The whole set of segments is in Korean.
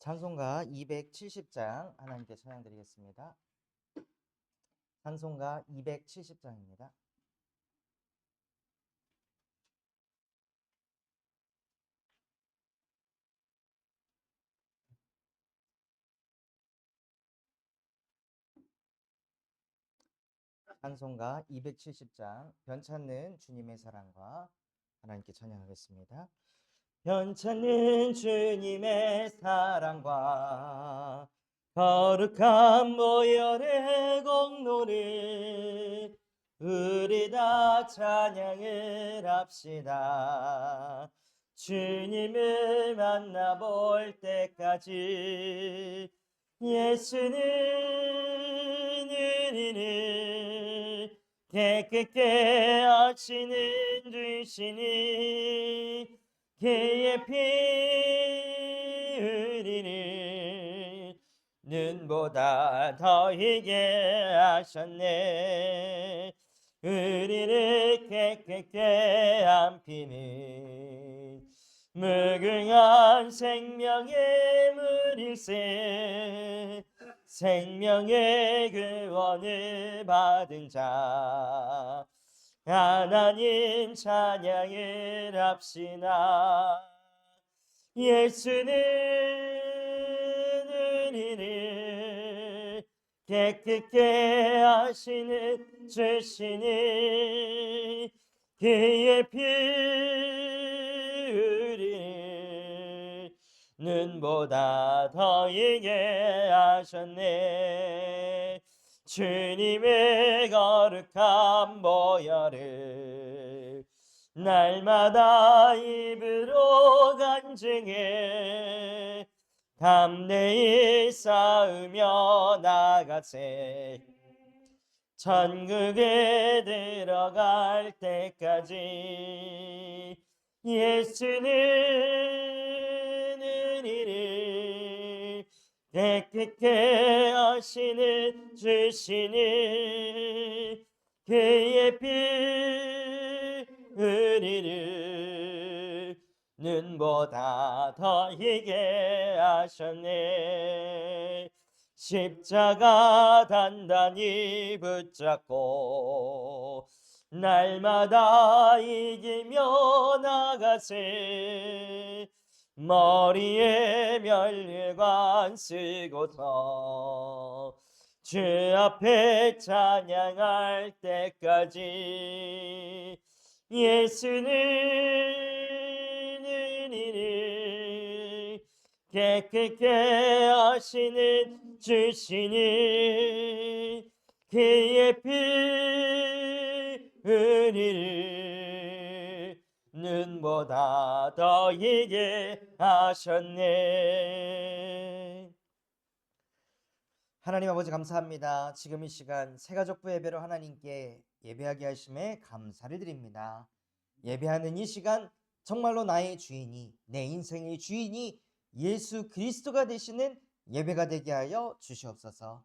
찬송가 270장 하나님께 찬양 드리겠습니다. 찬송가 270장입니다. 찬송가 270장 변찮는 주님의 사랑과 하나님께 찬양하겠습니다. 변찮는 주님의 사랑과 거룩한 모열의 공로를 우리 다 찬양을 합시다. 주님을 만나볼 때까지 예수는 우리를 깨끗게 하시는 주시니 그의 피 우리를 눈보다 더 희게 하셨네. 우리를 깨끗게 한 피는 무궁한 생명의 물일세. 생명의 구원을 받은 자 하나님 찬양을 합시다. 예수는 우리를 깨끗게 하시는 주시니 그의 피 우리를 눈보다 더 희게 하셨네. 주님의 거룩한 보혈을 날마다 입으로 간증해 담대히 싸우며 나가세. 천국에 들어갈 때까지 예수는 우리를 깨끗게 하시는 주시니 그의 피 우리를 눈보다 더 희게 하셨네. 십자가 단단히 붙잡고 날마다 이기며 나가세. 머리에 면류관 쓰고서 주 앞에 찬양할 때까지 예수는 우리를 깨끗게 하시는 주시니 그의 피 우리를 눈보다 더 희게 하셨네. 하나님 아버지 감사합니다. 지금 이 시간 새가족부 예배로 하나님께 예배하게 하심에 감사를 드립니다. 예배하는 이 시간 정말로 나의 주인이, 내 인생의 주인이 예수 그리스도가 되시는 예배가 되게 하여 주시옵소서.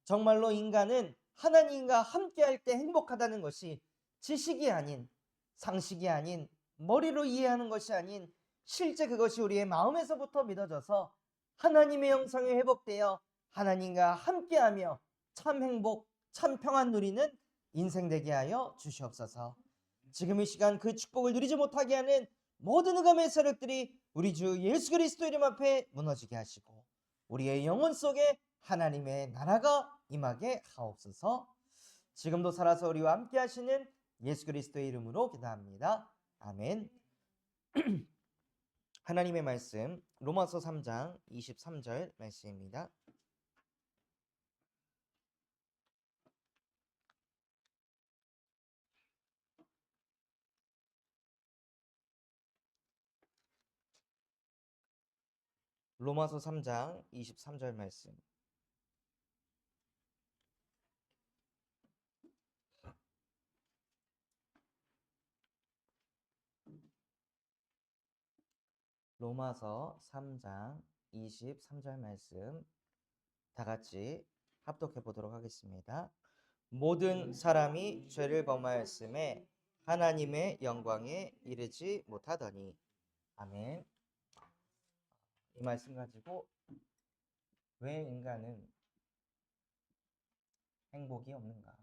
정말로 인간은 하나님과 함께할 때 행복하다는 것이 지식이 아닌, 상식이 아닌, 머리로 이해하는 것이 아닌 실제 그것이 우리의 마음에서부터 믿어져서 하나님의 영성이 회복되어 하나님과 함께하며 참 행복, 참 평안 누리는 인생 되게 하여 주시옵소서. 지금 이 시간 그 축복을 누리지 못하게 하는 모든 흑암의 세력들이 우리 주 예수 그리스도 이름 앞에 무너지게 하시고 우리의 영혼 속에 하나님의 나라가 임하게 하옵소서. 지금도 살아서 우리와 함께 하시는 예수 그리스도의 이름으로 기도합니다. 아멘. 하나님의 말씀 로마서 3장 23절 말씀입니다. 로마서 3장 23절 말씀. 로마서 3장 23절 말씀 다 같이 합독해 보도록 하겠습니다. 모든 사람이 죄를 범하였음에 하나님의 영광에 이르지 못하더니. 아멘. 이 말씀 가지고 왜 인간은 행복이 없는가?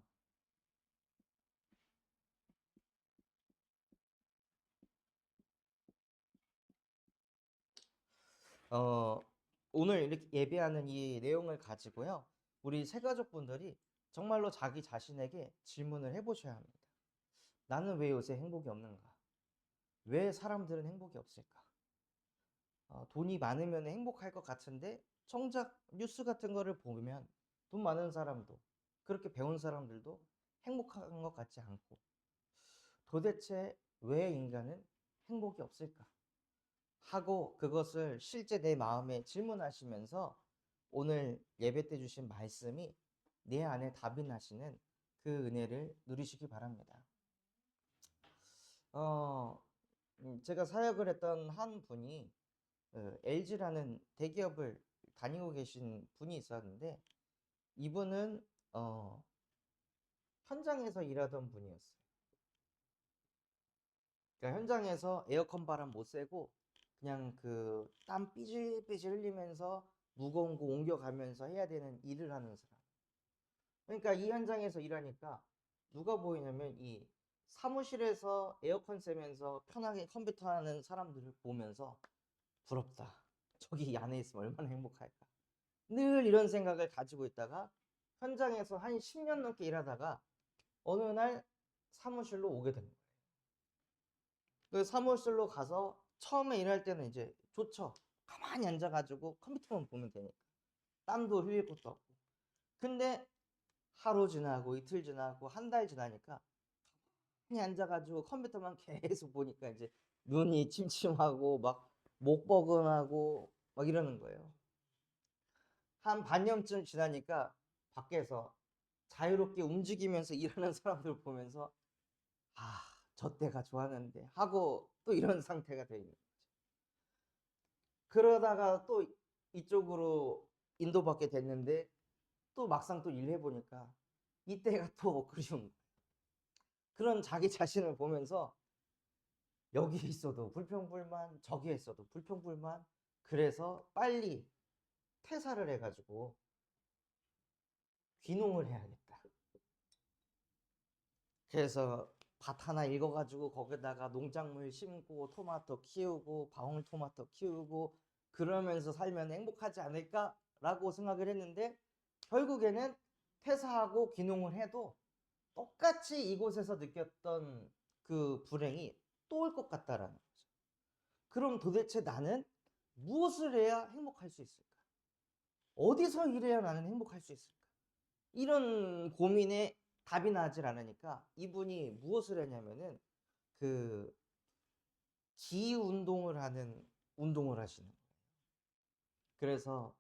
어, 오늘 이렇게 예배하는 이 내용을 가지고요. 우리 새가족분들이 정말로 자기 자신에게 질문을 해보셔야 합니다. 나는 왜 요새 행복이 없는가? 왜 사람들은 행복이 없을까? 돈이 많으면 행복할 것 같은데 정작 뉴스 같은 거를 보면 돈 많은 사람도 그렇게 배운 사람들도 행복한 것 같지 않고 도대체 왜 인간은 행복이 없을까? 하고 그것을 실제 내 마음에 질문하시면서 오늘 예배 때 주신 말씀이 내 안에 답이 나시는 그 은혜를 누리시기 바랍니다. 제가 사역을 했던 한 분이 LG라는 대기업을 다니고 계신 분이 있었는데 이분은 현장에서 일하던 분이었어요. 그러니까 현장에서 에어컨 바람 못 쐬고 그냥 그 땀 삐질삐질 흘리면서 무거운 거 옮겨가면서 해야 되는 일을 하는 사람. 그러니까 이 현장에서 일하니까 누가 보이냐면 이 사무실에서 에어컨 쐬면서 편하게 컴퓨터 하는 사람들을 보면서 부럽다. 저기 안에 있으면 얼마나 행복할까. 늘 이런 생각을 가지고 있다가 현장에서 한 10년 넘게 일하다가 어느 날 사무실로 오게 된 거예요. 그 사무실로 가서 처음에 일할 때는 이제 좋죠. 가만히 앉아가지고 컴퓨터만 보면 되니까. 땀도 흘릴 것도 없고. 근데 하루 지나고 이틀 지나고 한 달 지나니까 가만히 앉아가지고 컴퓨터만 계속 보니까 이제 눈이 침침하고 막 목버근하고 막 이러는 거예요. 한 반년쯤 지나니까 밖에서 자유롭게 움직이면서 일하는 사람들 보면서 아, 저 때가 좋았는데 하고 또 이런 상태가 돼 있는 거죠. 그러다가 또 이쪽으로 인도받게 됐는데 또 막상 또 일해 보니까 이때가 또 그리운 거예요. 그런 자기 자신을 보면서 여기 있어도 불평불만, 저기 있어도 불평불만. 그래서 빨리 퇴사를 해가지고 귀농을 해야겠다. 그래서 밭 하나 읽어가지고 거기다가 농작물 심고 토마토 키우고 방울토마토 키우고 그러면서 살면 행복하지 않을까라고 생각을 했는데 결국에는 퇴사하고 귀농을 해도 똑같이 이곳에서 느꼈던 그 불행이 또 올 것 같다라는 거죠. 그럼 도대체 나는 무엇을 해야 행복할 수 있을까? 어디서 일해야 나는 행복할 수 있을까? 이런 고민에 답이 나질 않으니까 이분이 무엇을 했냐면은 그 기 운동을 하는 운동을 하시는 거예요. 그래서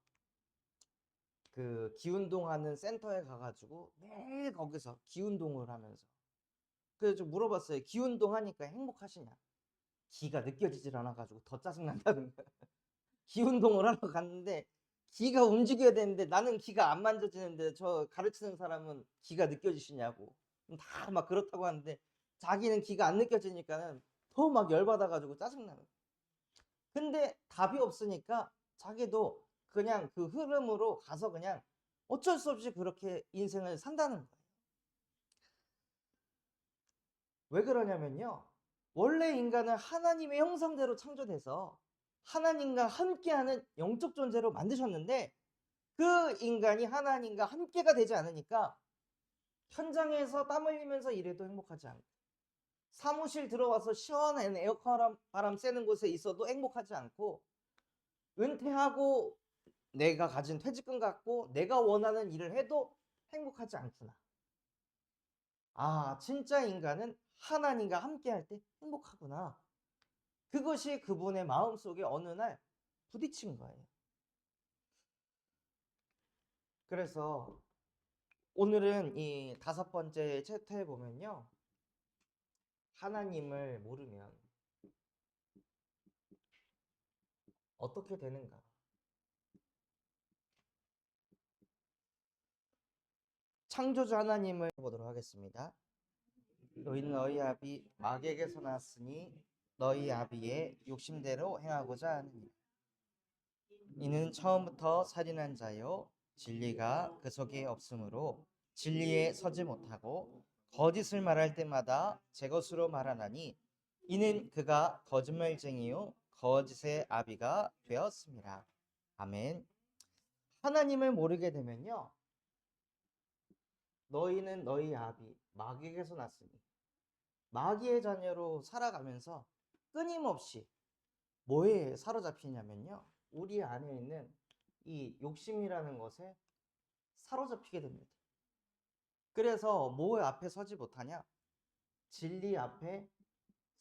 그 기 운동하는 센터에 가가지고 매일 거기서 기 운동을 하면서 그래서 좀 물어봤어요. 기 운동하니까 행복하시냐? 기가 느껴지질 않아가지고 더 짜증난다는 거야. 기 운동을 하러 갔는데 기가 움직여야 되는데 나는 기가 안 만져지는데 저 가르치는 사람은 기가 느껴지시냐고. 다 막 그렇다고 하는데 자기는 기가 안 느껴지니까는 더 막 열받아가지고 짜증나는 거야. 근데 답이 없으니까 자기도 그냥 그 흐름으로 가서 그냥 어쩔 수 없이 그렇게 인생을 산다는 거예요. 왜 그러냐면요. 원래 인간은 하나님의 형상대로 창조돼서 하나님과 함께하는 영적 존재로 만드셨는데 그 인간이 하나님과 함께가 되지 않으니까 현장에서 땀 흘리면서 일해도 행복하지 않고 사무실 들어와서 시원한 에어컨 바람 쐬는 곳에 있어도 행복하지 않고 은퇴하고 내가 가진 퇴직금 갖고 내가 원하는 일을 해도 행복하지 않구나. 아, 진짜 인간은 하나님과 함께할 때 행복하구나. 그것이 그분의 마음속에 어느 날 부딪힌 거예요. 그래서 오늘은 이 5번째 챕터에 보면요. 하나님을 모르면 어떻게 되는가? 창조주 하나님을 보도록 하겠습니다. 너희는 너희 아비 마귀에게서 났으니 너희 아비의 욕심대로 행하고자 하느니 이는 처음부터 살인한 자요 진리가 그 속에 없으므로 진리에 서지 못하고 거짓을 말할 때마다 제 것으로 말하나니 이는 그가 거짓말쟁이요 거짓의 아비가 되었습니다. 아멘. 하나님을 모르게 되면요 너희는 너희 아비 마귀에게서 났으니 마귀의 자녀로 살아가면서 끊임없이 뭐에 사로잡히냐면요 우리 안에 있는 이 욕심이라는 것에 사로잡히게 됩니다. 그래서 뭐 앞에 서지 못하냐? 진리 앞에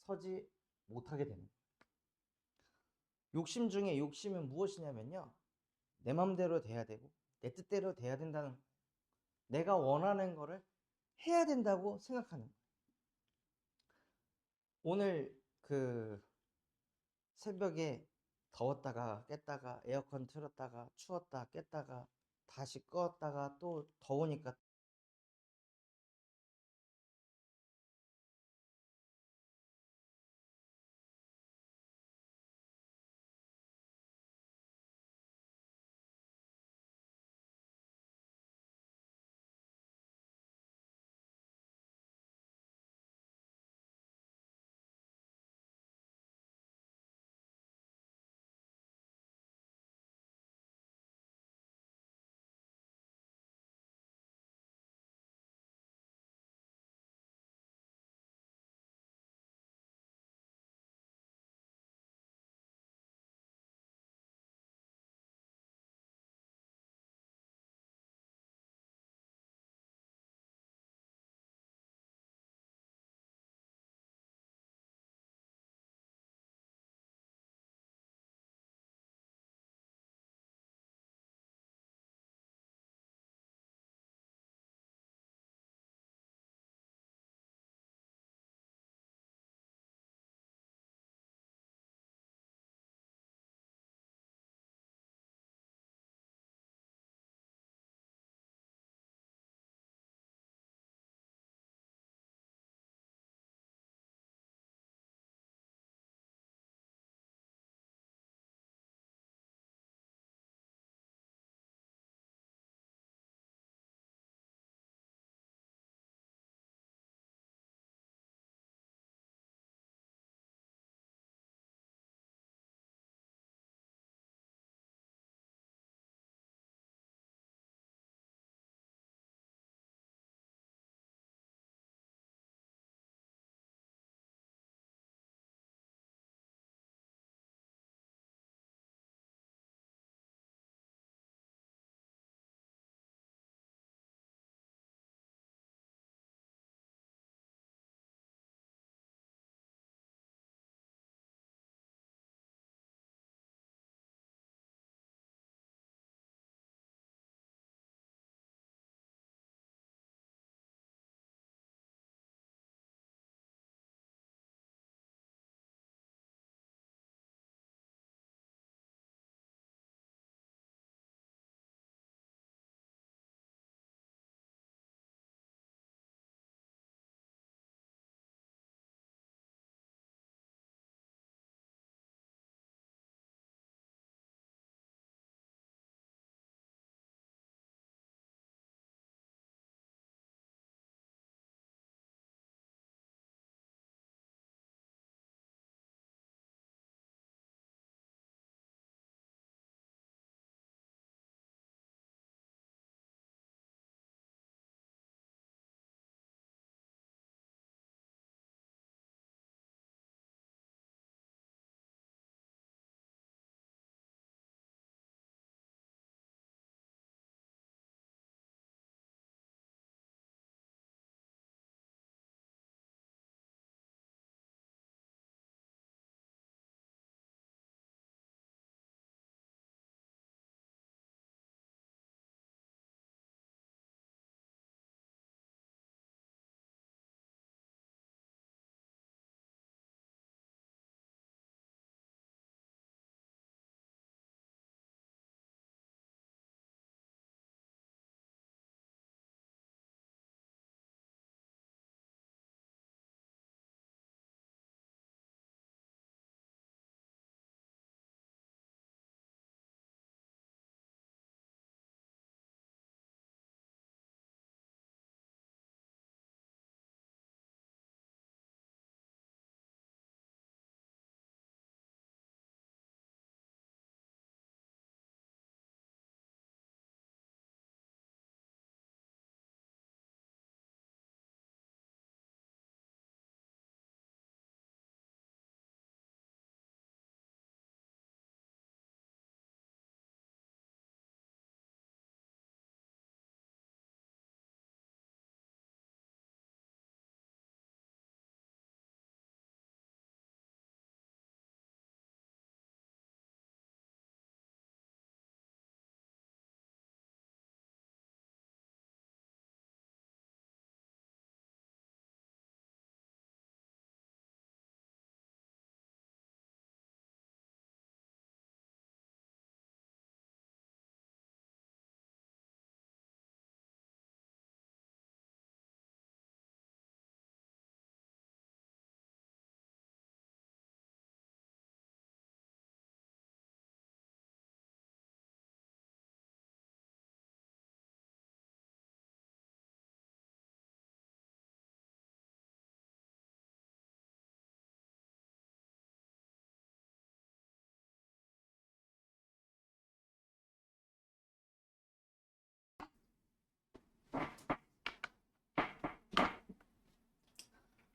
서지 못하게 됩니다. 욕심 중에 욕심은 무엇이냐면요 내 맘대로 돼야 되고 내 뜻대로 돼야 된다는, 내가 원하는 거를 해야 된다고 생각하는 거예요. 오늘 그 새벽에 더웠다가 깼다가 에어컨 틀었다가 추웠다 깼다가 다시 껐다가 또 더우니까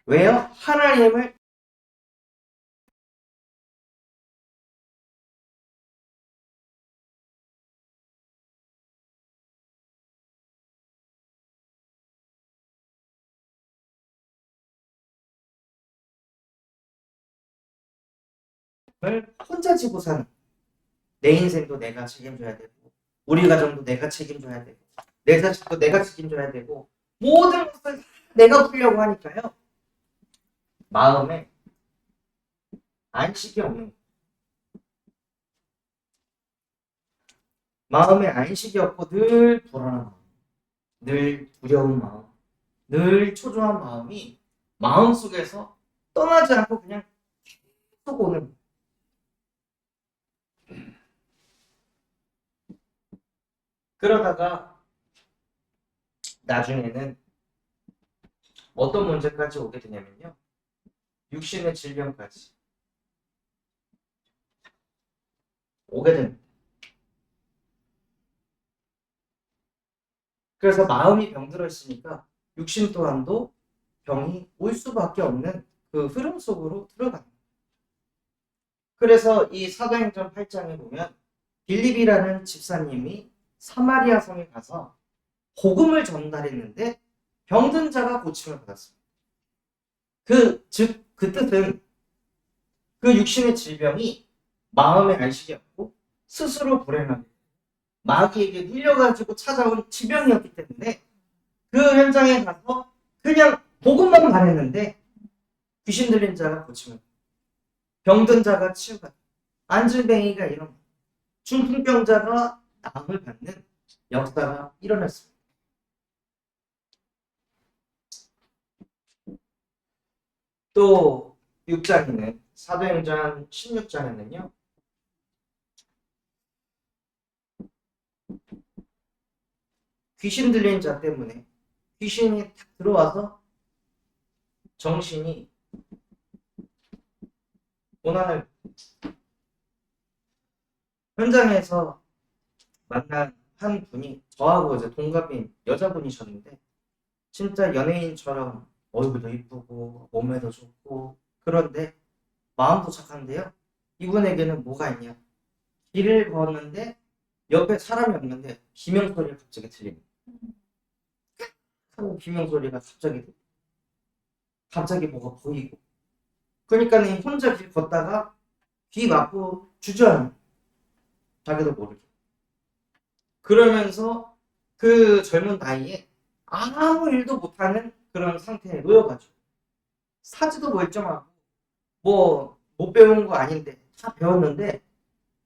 왜요? 하나님을 혼자 지고 사는, 내 인생도 내가 책임져야 되고 우리 가정도 내가 책임져야 되고 내 자식도 내가 책임져야 되고 모든 것을 내가 풀려고 하니까요. 마음에 안식이 없는, 마음에 안식이 없고 늘 불안한 마음, 늘 두려운 마음, 늘 초조한 마음이 마음속에서 떠나지 않고 그냥 계속 오는. 그러다가 나중에는 어떤 문제까지 오게 되냐면요. 육신의 질병까지 오게 됩니다. 그래서 마음이 병들어 있으니까 육신 또한도 병이 올 수밖에 없는 그 흐름 속으로 들어갑니다. 그래서 이 사도행전 8장에 보면 빌립이라는 집사님이 사마리아 성에 가서 복음을 전달했는데 병든 자가 고침을 받았습니다. 그 뜻은 그 육신의 질병이 마음의 안식이 없고 스스로 불행하게 마귀에게 밀려가지고 찾아온 지병이었기 때문에 그 현장에 가서 그냥 복음만 말했는데 귀신 들린 자가 고침을, 병든 자가 치유가, 안질뱅이가 일어나, 중풍병자가 나음을 받는 역사가 일어났습니다. 또 6장에는 사도행전 16장에는요. 귀신 들린 자 때문에 귀신이 탁 들어와서 정신이 고난을, 현장에서 만난 한 분이 저하고 이제 동갑인 여자분이셨는데 진짜 연예인처럼 얼굴도 이쁘고 몸매도 좋고 그런데 마음도 착한데요. 이분에게는 뭐가 있냐? 길을 걷는데 옆에 사람이 없는데 비명소리가 갑자기 들립니다. 하고 비명소리가 갑자기 뭐가 보이고, 그러니까 혼자 길 걷다가 귀 막고 주저앉는, 자기도 모르게. 그러면서 그 젊은 나이에 아무 일도 못하는 그런 상태에 놓여가지고 사지도 멀쩡하고 뭐 못 배운 거 아닌데 다 배웠는데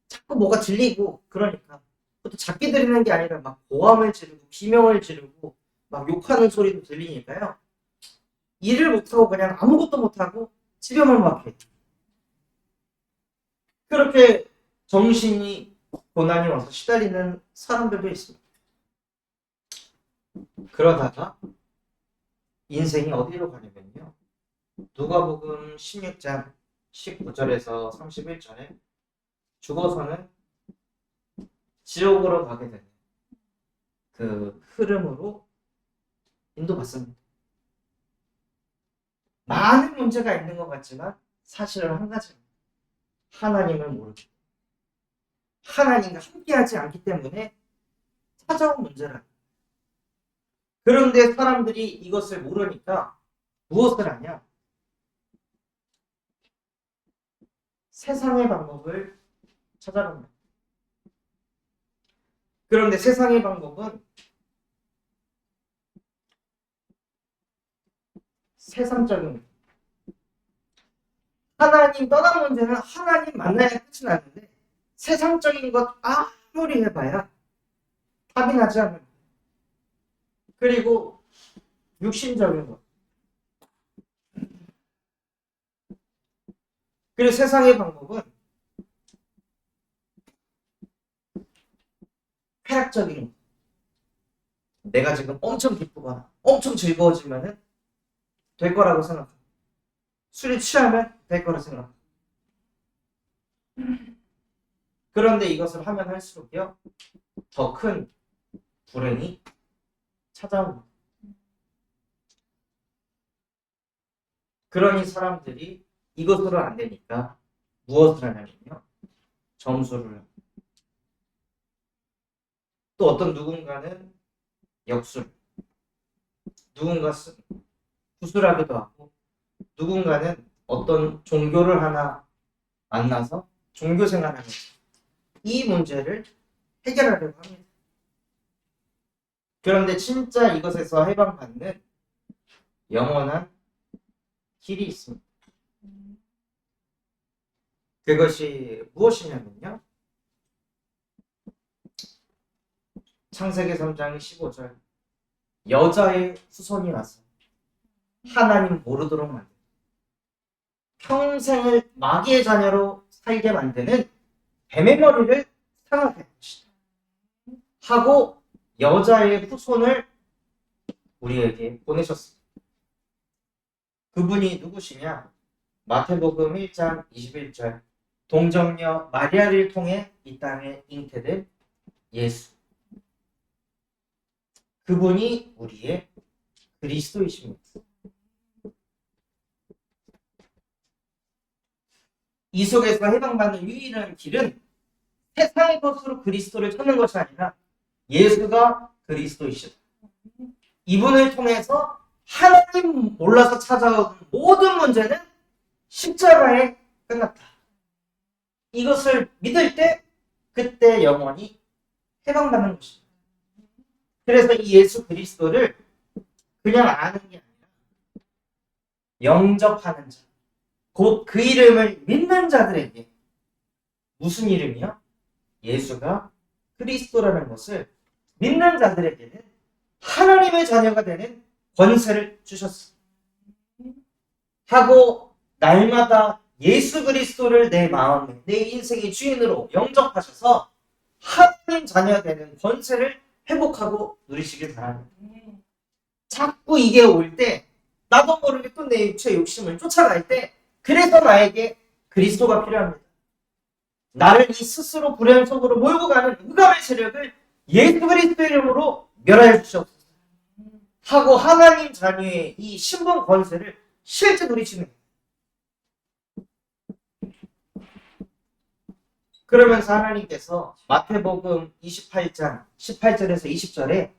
자꾸 뭐가 들리고, 그러니까 그것도 작게 들리는 게 아니라 막 고함을 지르고 비명을 지르고 막 욕하는 소리도 들리니까요. 일을 못하고 그냥 아무것도 못하고 집에만 막혀. 그렇게 정신이 고난이 와서 시달리는 사람들도 있습니다. 그러다가 인생이 어디로 가냐면요. 누가복음 16장 19절에서 31절에 죽어서는 지옥으로 가게 되는 그 흐름으로 인도받습니다. 많은 문제가 있는 것 같지만 사실은 한 가지입니다. 하나님을 모르고 하나님과 함께하지 않기 때문에 찾아온 문제라. 그런데 사람들이 이것을 모르니까 무엇을 하냐? 세상의 방법을 찾아갑니다. 그런데 세상의 방법은 세상적인, 하나님 떠난 문제는 하나님 만나야 끝이 나는데 세상적인 것 아무리 해봐야 답이 나지 않는, 그리고 육신적인 것, 그리고 세상의 방법은 쾌락적인 것. 내가 지금 엄청 기쁘거나 엄청 즐거워지면 될 거라고 생각합니다. 술이 취하면 될 거라 생각합니다. 그런데 이것을 하면 할수록요 더 큰 불행이 찾아옵니다. 그러니 사람들이 이것으로 안 되니까 무엇을 하냐면요. 점수를 합니다. 또 어떤 누군가는 역술, 누군가는 구술하기도 하고, 누군가는 어떤 종교를 하나 만나서 종교 생활하면서 이 문제를 해결하려고 합니다. 그런데 진짜 이것에서 해방받는 영원한 길이 있습니다. 그것이 무엇이냐면요. 창세기 3장 15절 여자의 후손이 와서 하나님 모르도록 만든 평생을 마귀의 자녀로 살게 만드는 뱀의 머리를 상하게 하고 여자의 후손을 우리에게 보내셨습니다. 그분이 누구시냐? 마태복음 1장 21절 동정녀 마리아를 통해 이 땅에 잉태된 예수. 그분이 우리의 그리스도이십니다. 이 속에서 해방받는 유일한 길은 세상의 것으로 그리스도를 찾는 것이 아니라 예수가 그리스도이시다. 이분을 통해서 하나님 몰라서 찾아온 모든 문제는 십자가에 끝났다. 이것을 믿을 때 그때 영원히 해방받는 것입니다. 그래서 이 예수 그리스도를 그냥 아는 게 아니라 영접하는 자, 곧 그 이름을 믿는 자들에게 무슨 이름이요? 예수가 그리스도라는 것을 믿는 자들에게는 하나님의 자녀가 되는 권세를 주셨습니다. 하고 날마다 예수 그리스도를 내 마음에 내 인생의 주인으로 영접하셔서 하나님 자녀가 되는 권세를 회복하고 누리시길 바랍니다. 자꾸 이게 올 때 나도 모르게 또 내 육체의 욕심을 쫓아갈 때 그래서 나에게 그리스도가 필요합니다. 나를 이 스스로 불행 속으로 몰고 가는 흑암의 세력을 예수 그리스도 이름으로 멸하여 주시옵소서 하고 하나님 자녀의 이 신분 권세를 실제 누리시는 거예요. 그러면서 하나님께서 마태복음 28장 18절에서 20절에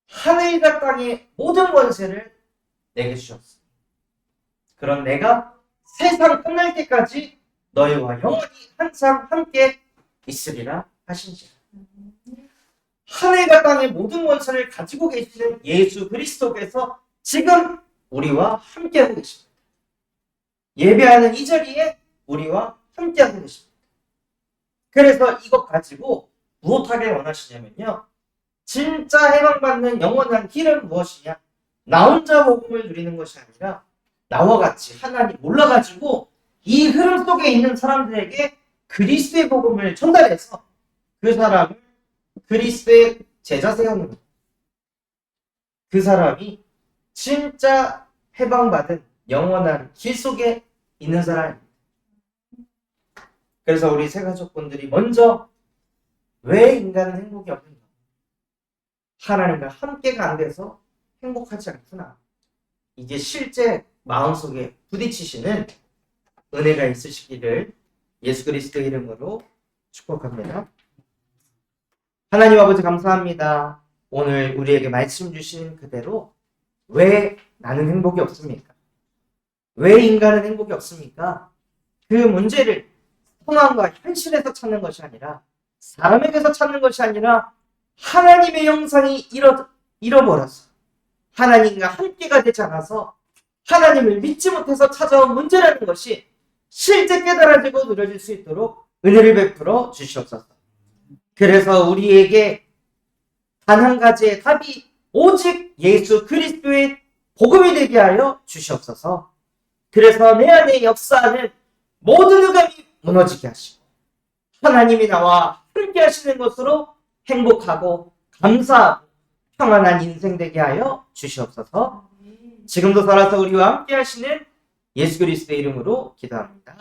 하늘과 땅의 모든 권세를 내게 주셨습니다. 그런 내가 세상 끝날 때까지 너희와 영원히 항상 함께 있으리라 하신지라. 하늘과 땅의 모든 권세를 가지고 계시는 예수 그리스도께서 지금 우리와 함께하고 계십니다. 예배하는 이 자리에 우리와 함께하고 계십니다. 그래서 이것 가지고 무엇하길 원하시냐면요. 진짜 해방받는 영원한 길은 무엇이냐? 나 혼자 복음을 누리는 것이 아니라 나와 같이 하나님 몰라가지고 이 흐름 속에 있는 사람들에게 그리스도의 복음을 전달해서 그 사람을 그리스도의 제자 세우는 것. 그 사람이 진짜 해방받은 영원한 길 속에 있는 사람입니다. 그래서 우리 새가족분들이 먼저 왜 인간은 행복이 없는가? 하나님과 함께가 안 돼서 행복하지 않구나. 이게 실제 마음속에 부딪히시는 은혜가 있으시기를 예수 그리스도의 이름으로 축복합니다. 하나님 아버지 감사합니다. 오늘 우리에게 말씀 주신 그대로 왜 나는 행복이 없습니까? 왜 인간은 행복이 없습니까? 그 문제를 상황과 현실에서 찾는 것이 아니라 사람에게서 찾는 것이 아니라 하나님의 형상이 잃어버려서 하나님과 함께가 되지 않아서 하나님을 믿지 못해서 찾아온 문제라는 것이 실제 깨달아지고 누려질 수 있도록 은혜를 베풀어 주시옵소서. 그래서 우리에게 단 한 가지의 답이 오직 예수 그리스도의 복음이 되게 하여 주시옵소서. 그래서 내 안에 역사하는 모든 흑암이 무너지게 하시고 하나님이 나와 함께 하시는 것으로 행복하고 감사하고 평안한 인생 되게 하여 주시옵소서. 지금도 살아서 우리와 함께 하시는 예수 그리스도의 이름으로 기도합니다.